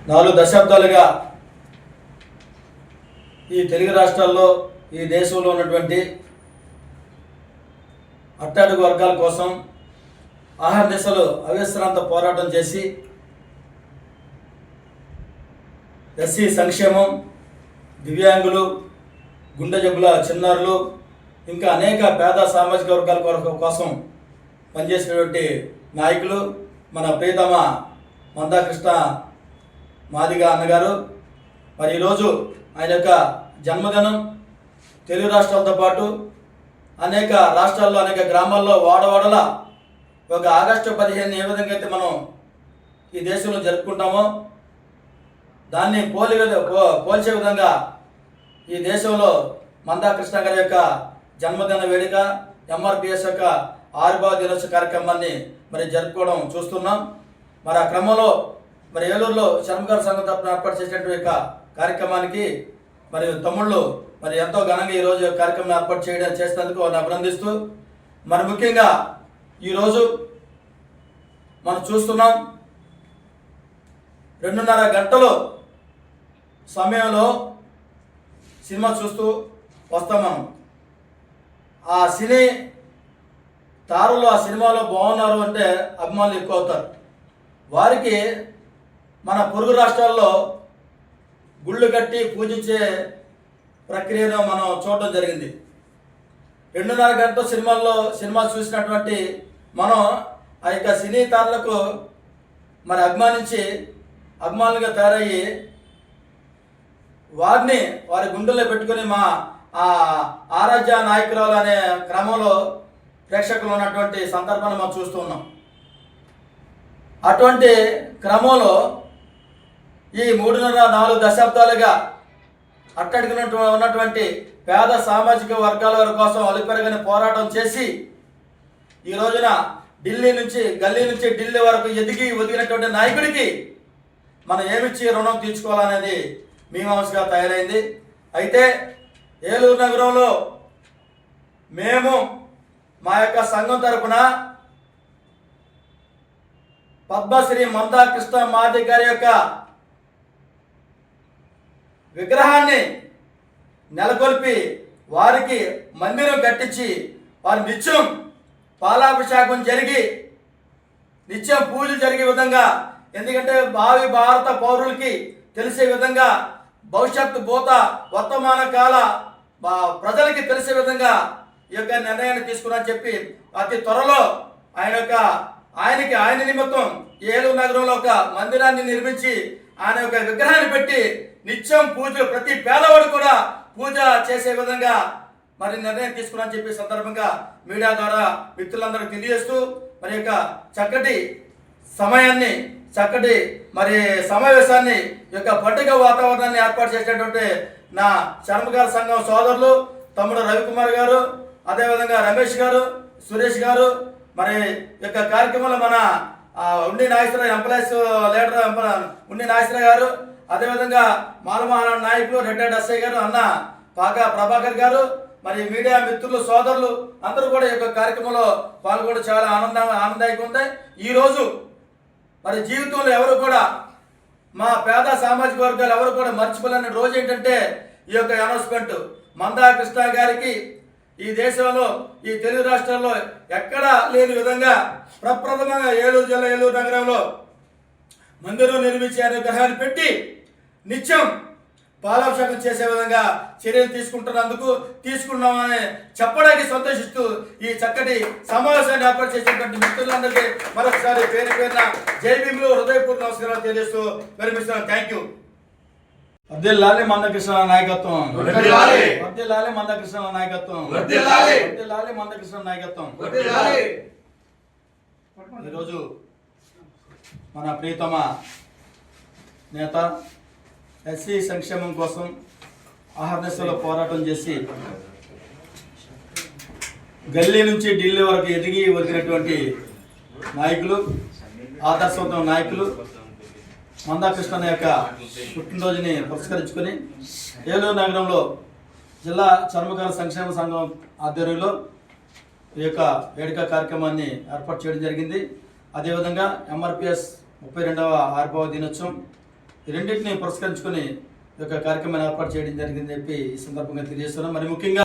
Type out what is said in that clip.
4 దశాబ్దాలుగా ఈ తెలుగు రాష్ట్రాల్లో ఈ దేశంలో ఉన్నటువంటి అట్టడుగు వర్గాల కోసం అహర్నిశలు అవిశ్రాంత పోరాటం చేసి ఎస్సీ సంక్షేమం, దివ్యాంగులు, గుండె జబ్బుల చిన్నారులు, ఇంకా అనేక పేద సామాజిక వర్గాల కోసం పనిచేసినటువంటి నాయకులు మన ప్రియతమ మందాకృష్ణ మాదిగ అన్నగారు. మరి ఈరోజు ఆయన యొక్క జన్మదినం తెలుగు రాష్ట్రాలతో పాటు అనేక రాష్ట్రాల్లో, అనేక గ్రామాల్లో, వాడవాడల ఒక ఆగస్టు 15 ఏ విధంగా అయితే మనం ఈ దేశంలో జరుపుకుంటామో దాన్ని పోల్చే విధంగా ఈ దేశంలో మందాకృష్ణ గారి యొక్క జన్మదిన వేడుక, ఎంఆర్పిఎస్ యొక్క ఆవిర్భావ దినోత్సవ కార్యక్రమాన్ని మరి జరుపుకోవడం చూస్తున్నాం. మరి ఆ క్రమంలో మరి ఏలూరులో చర్మకార సంఘం తరపున ఏర్పాటు చేసినటువంటి యొక్క కార్యక్రమానికి మరి తమ్ముళ్ళు మరి ఎంతో ఘనంగా ఈరోజు కార్యక్రమం ఏర్పాటు చేసినందుకు వారిని అభినందిస్తూ, మరి ముఖ్యంగా ఈరోజు మనం చూస్తున్నాం 2.5 గంటలు సమయంలో సినిమా చూస్తూ వస్తాం మనం. ఆ సినీ తారులు ఆ సినిమాలో బాగున్నారు అంటే అభిమానులు ఎక్కువ అవుతారు. వారికి మన పొరుగు రాష్ట్రాల్లో గుళ్ళు కట్టి పూజించే ప్రక్రియను మనం చూడటం జరిగింది. 2.5 గంటల సినిమా చూసినటువంటి మనం ఆ యొక్క సినీ తారులకు మరి అభిమానులుగా తయారయ్యి వారి గుండెల్లో పెట్టుకుని మా ఆరాధ్య నాయకురాలు అనే క్రమంలో ప్రేక్షకులు ఉన్నటువంటి సందర్భాన్ని మనం చూస్తూ ఉన్నాం. అటువంటి క్రమంలో ఈ 3.5-4 దశాబ్దాలుగా ఉన్నటువంటి పేద సామాజిక వర్గాల వారి కోసం అలుపెరగని పోరాటం చేసి ఈ రోజున గల్లీ నుంచి ఢిల్లీ వరకు ఒదిగినటువంటి నాయకుడికి మనం ఏమిచ్చి రుణం తీర్చుకోవాలనేది మీమాంసగా తయారైంది. అయితే ఏలూరు నగరంలో మేము మా యొక్క సంఘం తరపున పద్మశ్రీ మందాకృష్ణ మాదిగ గారి యొక్క విగ్రహాన్ని నెలకొల్పి వారికి మందిరం కట్టించి వారి నిత్యం పాలాభిషేకం జరిగి నిత్యం పూజలు జరిగే విధంగా, ఎందుకంటే భావి భారత పౌరులకి తెలిసే విధంగా, భవిష్యత్తు వర్తమాన కాల ప్రజలకి తెలిసే విధంగా ఈ యొక్క నిర్ణయాన్ని తీసుకున్నారని చెప్పి అతి త్వరలో ఆయన నిమిత్తం ఏలూరు నగరంలో ఒక మందిరాన్ని నిర్మించి ఆయన యొక్క విగ్రహాన్ని పెట్టి నిత్యం పూజలు ప్రతి పేదవాడు కూడా పూజ చేసే విధంగా మరి నిర్ణయం తీసుకున్నారని చెప్పి సందర్భంగా మీడియా ద్వారా మిత్రులందరూ తెలియజేస్తూ మరి యొక్క చక్కటి మరి సమావేశాన్ని యొక్క పండుగ వాతావరణాన్ని ఏర్పాటు చేసేటువంటి నా చర్మకార సంఘం సోదరులు తమ్ముడు రవికుమార్ గారు, అదేవిధంగా రమేష్ గారు, సురేష్ గారు, మరి యొక్క కార్యక్రమంలో మన ఉండి నాగేశ్వర ఎంప్లాయీస్ లీడర్ ఉండి నాగేశ్వర గారు, అదేవిధంగా మాలమహాన నాయకులు రెడ్డి ఎస్ఐ గారు, అన్న పాక ప్రభాకర్ గారు, మరి మీడియా మిత్రులు సోదరులు అందరూ కూడా ఈ యొక్క కార్యక్రమంలో పాల్గొనడం చాలా ఆనందదాయకంగా ఉంది. ఈరోజు మరి జీవితంలో ఎవరు కూడా మా పేద సామాజిక వర్గాలు ఎవరు కూడా మర్చిపోలేని రోజు ఏంటంటే ఈ యొక్క అనౌన్స్మెంట్. మందాకృష్ణ గారికి ఈ దేశంలో, ఈ తెలుగు రాష్ట్రాల్లో ఎక్కడా లేని విధంగా ప్రప్రథమంగా ఏలూరు జిల్లా ఏలూరు నగరంలో మందిరం నిర్మించి ఆయన విగ్రహాన్ని పెట్టి నిత్యం పాలాభిషేకం చేసే విధంగా చర్యలు తీసుకున్నామని చెప్పడానికి సంతోషిస్తూ ఈ చక్కటి సమావేశాన్ని ఏర్పాటు చేసినటువంటి మిత్రులందరికీ మరొకసారి పేరున జై భీములు హృదయపూర్వక నమస్కారాలు తెలియజేస్తూ విరమిస్తున్నాను. Thank you. వర్ధిల్లాలి మందకృష్ణ నాయకత్వం, వర్ధిల్లాలి మందకృష్ణ నాయకత్వం, వర్ధిల్లాలి మందకృష్ణ నాయకత్వం. ఈరోజు మన ప్రియతమ నేత ఎస్సీ సంక్షేమం కోసం అహర్నిశలో పోరాటం చేసి గల్లీ నుంచి ఢిల్లీ వరకు ఒదిగినటువంటి నాయకులు, ఆదర్శవంతమైన నాయకులు మందాకృష్ణ యొక్క పుట్టినరోజుని పురస్కరించుకొని ఏలూరు నగరంలో జిల్లా చర్మకార సంక్షేమ సంఘం ఆధ్వర్యంలో ఈ యొక్క వేడుక కార్యక్రమాన్ని ఏర్పాటు చేయడం జరిగింది. అదేవిధంగా ఎంఆర్పిఎస్ 32వ ఆవిర్భావ దినోత్సవం ఈ రెండింటిని పురస్కరించుకొని ఈ యొక్క కార్యక్రమాన్ని ఏర్పాటు చేయడం జరిగిందని చెప్పి ఈ సందర్భంగా తెలియజేస్తున్నాం. మరి ముఖ్యంగా